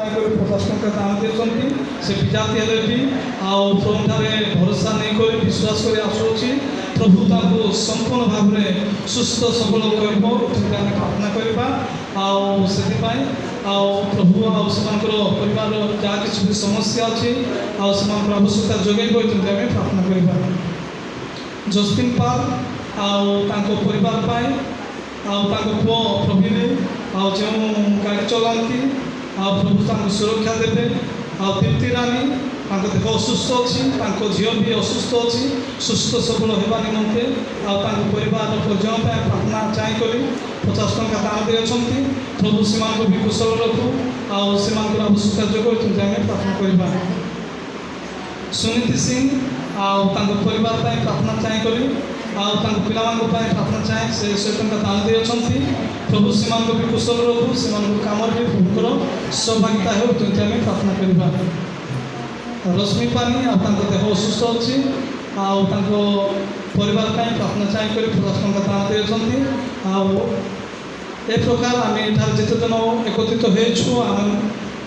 पचास टंका दान देते से विजाति हेले भी आउठारे भरोसा नहीं कर विश्वास कर आसूँ प्रभु ताको संपूर्ण भाव में सुस्थ सबल कर प्रार्थना करवा से प्रभु परिवार जहाँ किसी भी समस्या अच्छी आवश्यकता जोगे प्रार्थना करवा जस्टिन पाल परिवार पुओ प्रवीण जो गाड़ी चलाती प्रभु सुरक्षा देवे दीप्ति रानी देह असुस्थ अच्छी झील भी असुस्थ अच्छी सुस्थ सबल होगा निमंते परिवार परिजन प्रार्थना चाहिए 50 टंका दान दे प्रभु से भी कुशल रखू से आवश्यकता जोग प्रार्थना करवा सुनीति सिंह परिवार प्रार्थना चाहिए पिला प्रार्थना चाहे से 100 टंका दान दे प्रभु से भी कुशल रखू से कम भी प्रभुकर सहभागिता हो प्रार्थना करवा रश्मि पानी देह असुस्थ अच्छी परिवार प्रार्थना चाहिए 50 टंका दान दे प्रकार आम जिते जन एकत्रित हो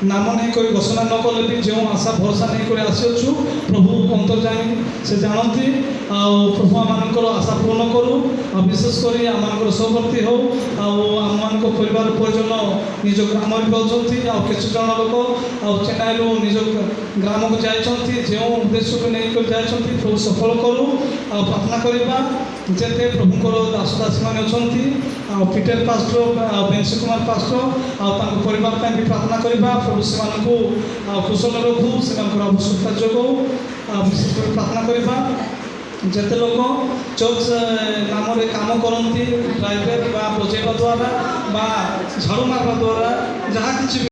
नाम नहीं कर घोषणा न कले भी जो आशा भरोसा नहीं कर आसु प्रभु अंतर्जामी से जानती प्रभु आम आशा पूर्ण करूँ विशेषकर आम सहवर्ती हो आम परिवार परिजन निज ग्राम पाँच किसी जन लोक चेन्नई निज ग्राम को जाती जो उद्देश्य को लेकर जाती प्रभु सफल करूँ प्रार्थना करवा जेते प्रभुकर दास दासी मैंने अच्छा पीटर पास्टर बेंसी कुमार पास्टर परिवार भी प्रार्थना करवा प्रभु से कुशल रखू से आवश्यकता जोग विशेष प्रार्थना करवा जेते लोग चर्च नाम काम करती ड्राइवर बजेवा द्वारा झाड़ू मारवा द्वारा जहाँ किसी